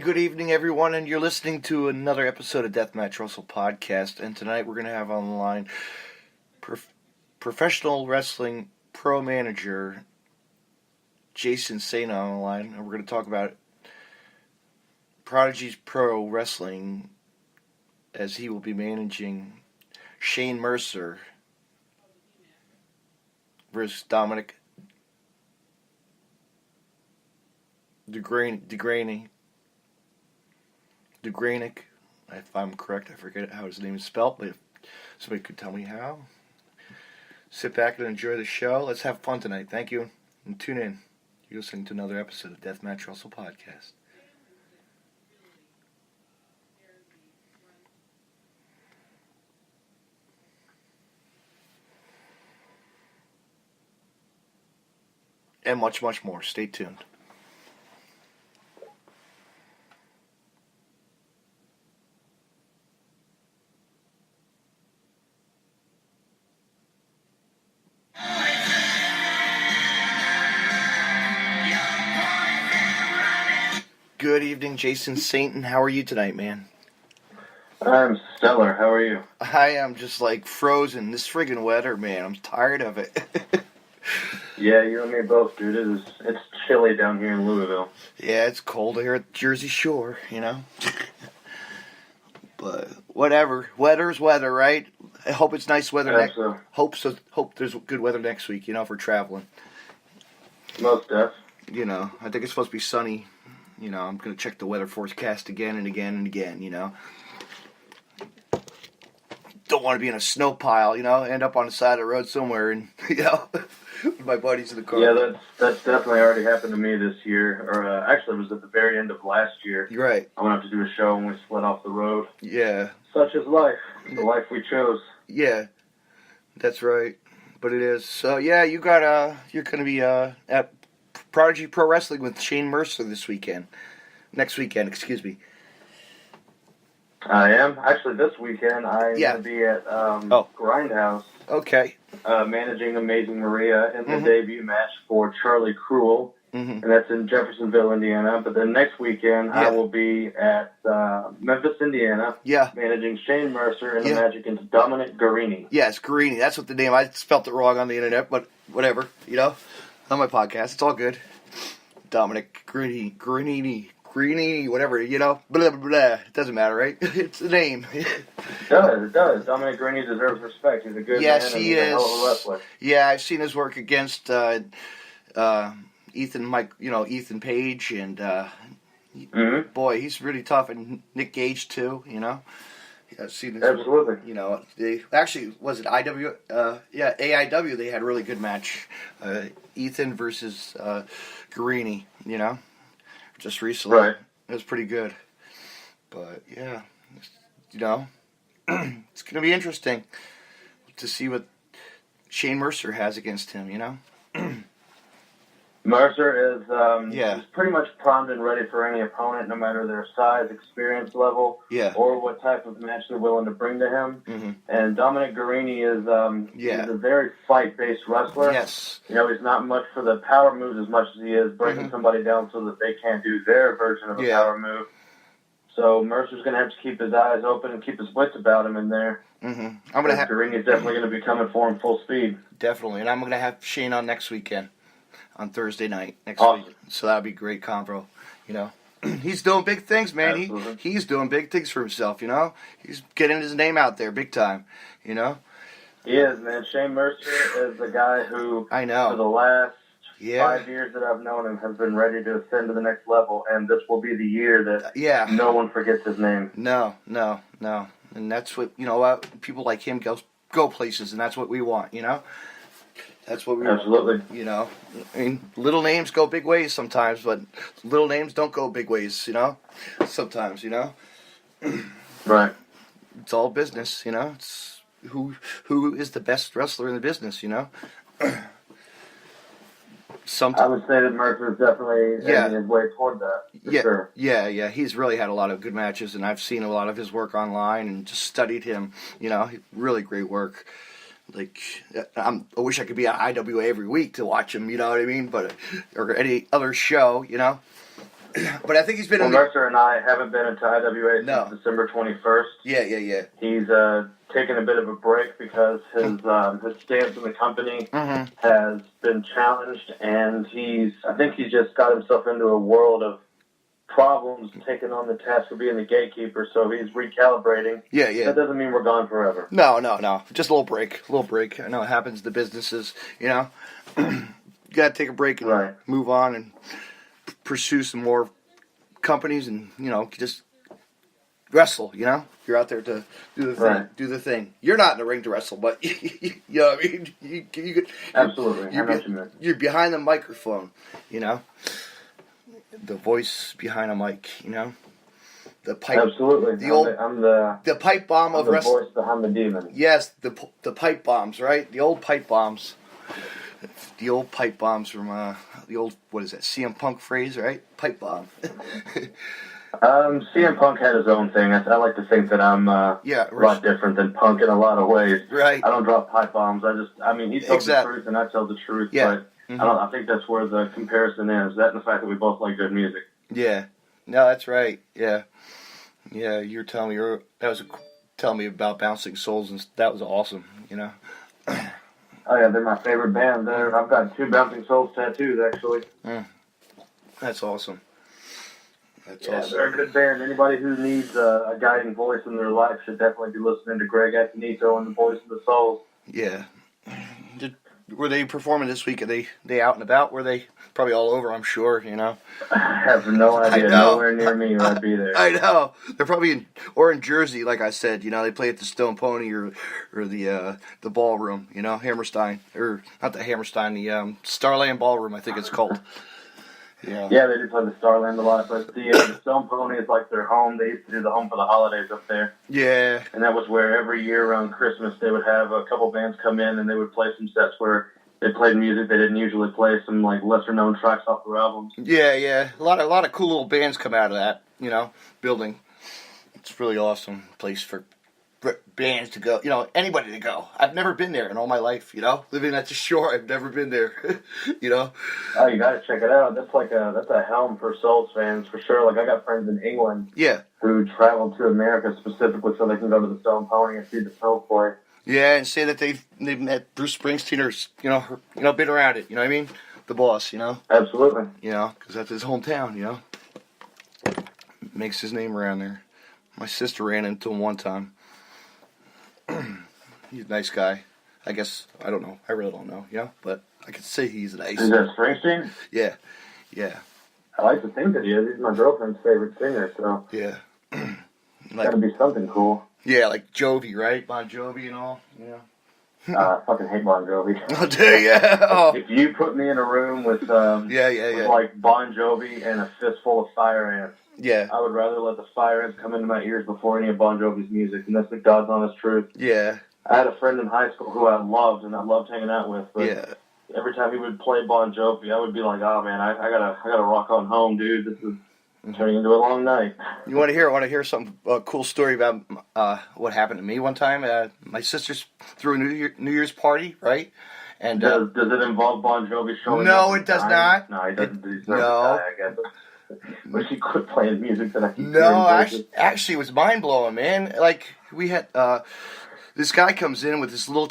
good evening, everyone, and you're listening to another episode of Deathmatch Russell Podcast. And tonight we're going to have on the line professional wrestling pro manager Jason Saint on the line, and we're going to talk about Prodigy's pro wrestling as he will be managing Shane Mercer versus Dominic DeGranic, if I'm correct. I forget how his name is spelled, but if somebody could tell me how. Sit back and enjoy the show. Let's have fun tonight. Thank you, and tune in. You're listening to another episode of Deathmatch Russell Podcast. And much, much more. Stay tuned. Good evening, Jason Saint. How are you tonight, man? I'm stellar. How are you? I am just like frozen. This friggin' weather, man. I'm tired of it. Yeah, you and me both, dude. It's chilly down here in Louisville. Yeah, it's cold here at Jersey Shore, you know? But whatever. Weather's weather, right? I hope it's nice weather. Hope there's good weather next week, you know, if we're traveling. Most def. You know, I think it's supposed to be sunny. You know, I'm going to check the weather forecast again and again and again, you know. Don't want to be in a snow pile, you know, end up on the side of the road somewhere and, you know, with my buddies in the car. Yeah, that's definitely already happened to me this year. Or actually, it was at the very end of last year. You're right. I went out to do a show and we split off the road. Yeah. Such is life. The life we chose. Yeah, that's right. But it is. So, yeah, you're going to be at Prodigy Pro Wrestling with Shane Mercer next weekend, excuse me. I am. Actually, this weekend, I'm going to be at Grindhouse. Okay. Managing Amazing Maria in the debut match for Charlie Cruel. And that's in Jeffersonville, Indiana. But then next weekend, I will be at Memphis, Indiana, managing Shane Mercer in the match against Dominic Guarini. Yes, Guarini. That's what the name. I spelt it wrong on the internet, but whatever, you know. On my podcast, it's all good. Dominic Guarini, whatever, you know. Blah, blah, blah. It doesn't matter, right? It's the name. It does. Dominic Guarini deserves respect. He's a good man and he's a hell of a wrestler. Yeah, I've seen his work against Ethan Page, and boy, he's really tough. And Nick Gage too, you know. Yeah, I've seen this. Absolutely. You know, was it IW? AIW. They had a really good match. Ethan versus Guarini. You know, just recently. Right. It was pretty good. But yeah, you know, it's gonna be interesting to see what Shane Mercer has against him. You know. Mercer is pretty much primed and ready for any opponent, no matter their size, experience level, or what type of match they're willing to bring to him. And Dominic Guarini is he's a very fight-based wrestler. Yes. You know, he's not much for the power moves as much as he is breaking somebody down so that they can't do their version of a power move. So Mercer's going to have to keep his eyes open and keep his wits about him in there. Guarini's definitely going to be coming for him full speed. Definitely, and I'm going to have Shane on next weekend. On Thursday night next week. So that'll be great convo, you know. He's doing big things, man. He's doing big things for himself, you know. He's getting his name out there big time, you know. He is, man. Shane Mercer is the guy who, I know, for the last 5 years that I've known him, has been ready to ascend to the next level, and this will be the year that no one forgets his name. No. And that's what, you know, people like him go places, and that's what we want, you know. That's what we want, you know. I mean, little names go big ways sometimes, but little names don't go big ways, you know. Sometimes, you know. Right. It's all business, you know. It's who is the best wrestler in the business, you know. I would say that Mercer is definitely making his way toward that. For sure. Yeah. He's really had a lot of good matches, and I've seen a lot of his work online and just studied him. You know, really great work. Like, I wish I could be at IWA every week to watch him, you know what I mean? But or any other show, you know. But I think he's been. Well, Mercer and I haven't been into IWA since December 21st. Yeah. He's taken a bit of a break because his stance in the company has been challenged, and I think he's just got himself into a world of problems taking on the task of being the gatekeeper, so he's recalibrating. Yeah. That doesn't mean we're gone forever. No. Just a little break. I know it happens to businesses, you know. You got to take a break and move on and pursue some more companies and, you know, just wrestle, you know. You're out there to do the thing. You're not in the ring to wrestle, but, you know what I mean? You could, absolutely. I know what you mean. You're behind the microphone, you know. The voice behind a mic, you know, the pipe. Absolutely, I'm the pipe bomb of wrestling. The voice behind the demon. Yes, the pipe bombs, right? The old pipe bombs. The old pipe bombs from the old, what is that? CM Punk phrase, right? Pipe bomb. CM Punk had his own thing. I like to think that I'm a lot different than Punk in a lot of ways. Right. I don't drop pipe bombs. He tells the truth and I tell the truth. Yeah. But I think that's where the comparison is. That and the fact that we both like good music. Yeah. No, that's right. Yeah. Yeah, you're telling me telling me about Bouncing Souls, and that was awesome, you know. Oh yeah, they're my favorite band. I've got 2 Bouncing Souls tattoos actually. That's awesome. Awesome. They're a good band. Anybody who needs a guiding voice in their life should definitely be listening to Greg Akinito and the Voice of the Souls. Yeah. Were they performing this week? Are they out and about? Were they probably all over, I'm sure, you know? I have no idea. Nowhere near me or I'd be there. I know. They're probably in Jersey, like I said. You know, they play at the Stone Pony or the Ballroom, you know, Hammerstein. Or not the Hammerstein, the Starland Ballroom, I think it's called. Yeah. Yeah, they do play the Starland a lot, but the Stone Pony is like their home. They used to do the Home for the Holidays up there. Yeah. And that was where every year around Christmas they would have a couple bands come in and they would play some sets where they played music they didn't usually play, some like lesser known tracks off their albums. Yeah. A lot of cool little bands come out of that, you know, building. It's really awesome place for bands to go, you know, anybody to go. I've never been there in all my life, you know, living at the shore. I've never been there, you know. Oh, you got to check it out. That's a helm for Souls fans for sure. Like I got friends in England, who traveled to America specifically so they can go to the Stone Pony and see the Souls play. Yeah, and say that they've met Bruce Springsteen or you know, been around it. You know what I mean? The boss, you know. Absolutely. You know, because that's his hometown. You know, makes his name around there. My sister ran into him one time. He's a nice guy. I guess, I don't know. I really don't know, you know? But I could say he's nice. Is that Springsteen? Yeah. I like to think that he is. He's my girlfriend's favorite singer, so. Yeah. Gotta be something cool. Yeah, like Jovi, right? Bon Jovi and all, you know? I fucking hate Bon Jovi. Oh, do you? Oh. If you put me in a room with, with like Bon Jovi and a fistful of fire ants, I would rather let the fire ants come into my ears before any of Bon Jovi's music, and that's the God's honest truth. Yeah. I had a friend in high school who I loved hanging out with, but every time he would play Bon Jovi, I would be like, oh man, I gotta rock on home, dude. This is turning into a long night. You want to hear some cool story about what happened to me one time? My sister's threw a New Year's party, right? And does it involve Bon Jovi showing up? No, it does not. No, he doesn't. I guess. But she quit playing music that I keep actually, it was mind blowing, man. Like we had this guy comes in with this little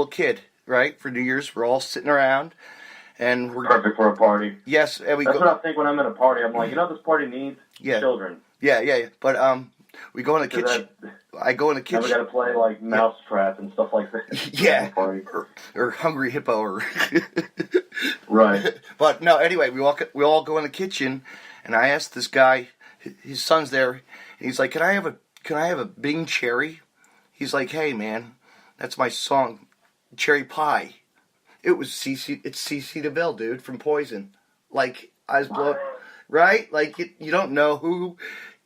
kid, right, for New Year's. We're all sitting around, and we're perfect for a party. Yes, and that's what I think when I'm at a party. I'm like, you know, what this party needs children. Yeah. But we go in the kitchen. I go in the kitchen. We got to play like Mousetrap and stuff like that. Yeah, or Hungry Hippo, or right. But no, anyway, we all go in the kitchen, and I asked this guy, his son's there, and he's like, "Can I have a Bing Cherry?" He's like, "Hey man, that's my song, Cherry Pie." It's CC DeVille, dude, from Poison. Like I was blown, right? Like you don't know who.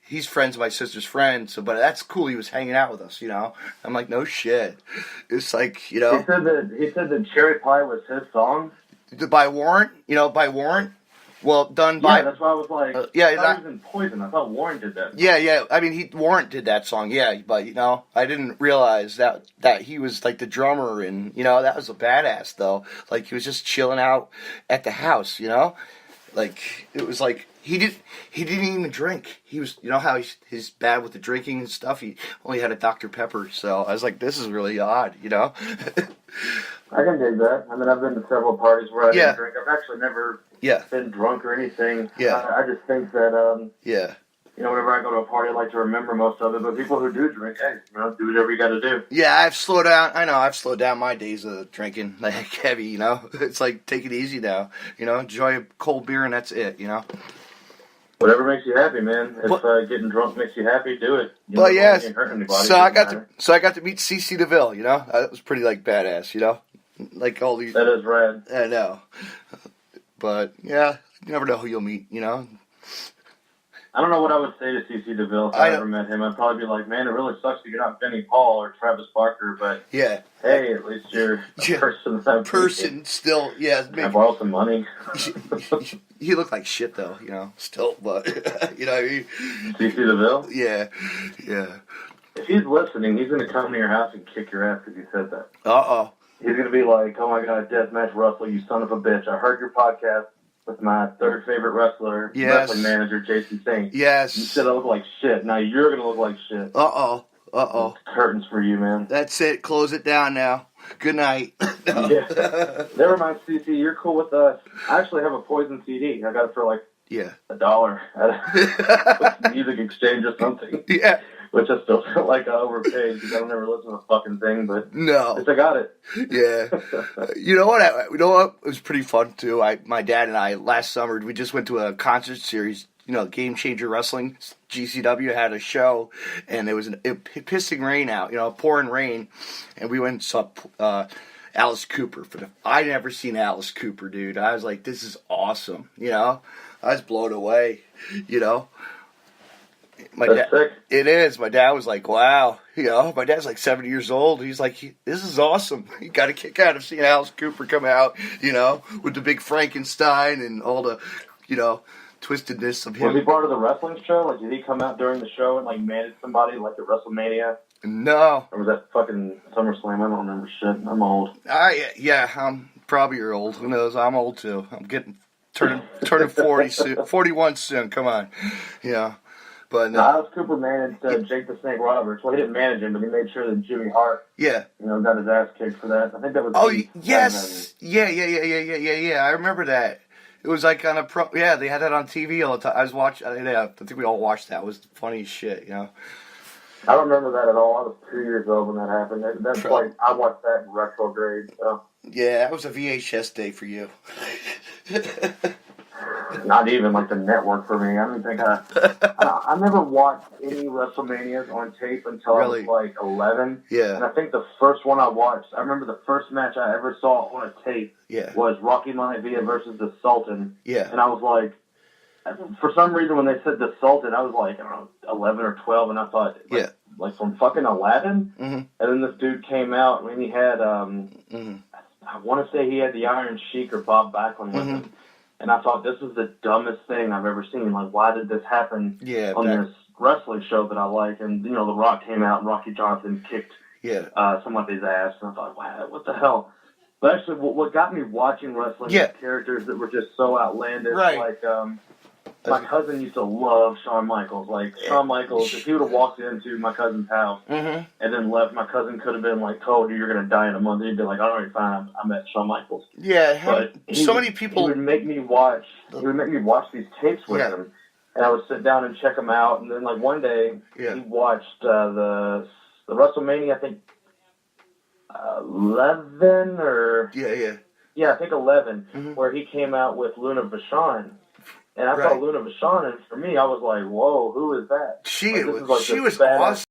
He's friends with my sister's friend, but that's cool. He was hanging out with us, you know. I'm like, no shit. It's like, you know. He said that Cherry Pie was his song. By Warrant, by Warrant. Well, done by. Yeah, that's why I was like. I thought he was in Poison. I thought Warrant did that. Yeah. I mean, Warrant did that song. Yeah, but I didn't realize that he was like the drummer, and that was a badass though. Like he was just chilling out at the house, Like, it was like, he didn't even drink. He was, you know how he's bad with the drinking and stuff? He only had a Dr. Pepper, so I was like, this is really odd, you know? I can dig that. I mean, I've been to several parties where I didn't drink. I've actually never been drunk or anything. I just think that, you know, whenever I go to a party, I like to remember most of it. But people who do drink, hey, you know, do whatever you got to do. Yeah, I've slowed down. I know, I've slowed down my days of drinking like heavy, you know? It's like, take it easy now. You know, enjoy a cold beer and that's it, you know? Whatever makes you happy, man. If getting drunk makes you happy, do it. But yes, so I got to meet CC DeVille, you know? That was pretty, like, badass, you know? Like all these... That is rad. I know. But, yeah, you never know who you'll meet, you know? I don't know what I would say to CC DeVille if I ever met him. I'd probably be like, man, it really sucks that you're not Benny Paul or Travis Barker, but hey, at least you're a person. Still, yeah. I borrow some money. He looked like shit, though, you know, still, but, you know what I mean? CC DeVille? Yeah. If he's listening, he's going to come to your house and kick your ass because you said that. Uh-oh. He's going to be like, oh my God, Deathmatch Russell, you son of a bitch. I heard your podcast with my third favorite wrestler, wrestling manager, Jason Saint. Yes. You said I look like shit. Now you're going to look like shit. Uh-oh. Curtains for you, man. That's it. Close it down now. Good night. Yeah. Never mind, CC. You're cool with us. I actually have a Poison CD. I got it for like $1 at a music exchange or something. Yeah. Which I still feel like I overpaid because I don't ever listen to the fucking thing, but no, I got it. Yeah. You know what? It was pretty fun too. My dad and I last summer we just went to a concert series. You know, Game Changer Wrestling. GCW had a show, and it was pissing rain out. You know, pouring rain, and we went and saw Alice Cooper. I never seen Alice Cooper, dude. I was like, this is awesome. You know, I was blown away. You know. It is. My dad was like, wow. You know, my dad's like 70 years old. He's like, this is awesome. You got a kick out of seeing Alice Cooper come out, you know, with the big Frankenstein and all the, you know, twistedness of him. Was he part of the wrestling show? Like, did he come out during the show and, like, manage somebody like at WrestleMania? No. Or was that fucking SummerSlam? I don't remember shit. I'm old. Yeah, I'm probably you're old. Who knows? I'm old, too. I'm turning 40 soon. 41 soon. Come on. Yeah. But no. Alice Cooper managed Jake the Snake Roberts. Well, he didn't manage him, but he made sure that Jimmy Hart, you know, got his ass kicked for that. I think that was. Oh yes, yeah. I remember that. It was like on a they had that on TV all the time. I was watching. I think we all watched that. It was funny as shit, you know. I don't remember that at all. I was 2 years old when that happened. That's like I watched that in retrograde. So. Yeah, that was a VHS day for you. Not even like the network for me. I don't think I never watched any WrestleManias on tape until I was like 11. Yeah. And I think the first one I watched, I remember the first match I ever saw on a tape was Rocky Maivia versus the Sultan. Yeah. And I was like, for some reason when they said the Sultan, I was like, I don't know, 11 or 12, and I thought, like from fucking Aladdin? Mm-hmm. And then this dude came out, and he had, I want to say he had the Iron Sheik or Bob Backlund with him. And I thought, this is the dumbest thing I've ever seen. Like, why did this happen on this wrestling show that I like? And, you know, The Rock came out and Rocky Johnson kicked somebody's ass. And I thought, wow, what the hell? But actually, what got me watching wrestling was characters that were just so outlandish. Right. Like, my cousin used to love Shawn Michaels. Like, Shawn Michaels, if he would have walked into my cousin's house and then left, my cousin could have been like, told you you're going to die in a month. He'd be like, all right, fine, I met Shawn Michaels. Yeah, but many people. He would make me watch these tapes with him. And I would sit down and check them out. And then, like, one day, he watched the WrestleMania, I think, 11 or... Yeah, I think 11, where he came out with Luna Vachon. And I saw Luna Vachon, and for me, I was like, whoa, who is that? She was awesome.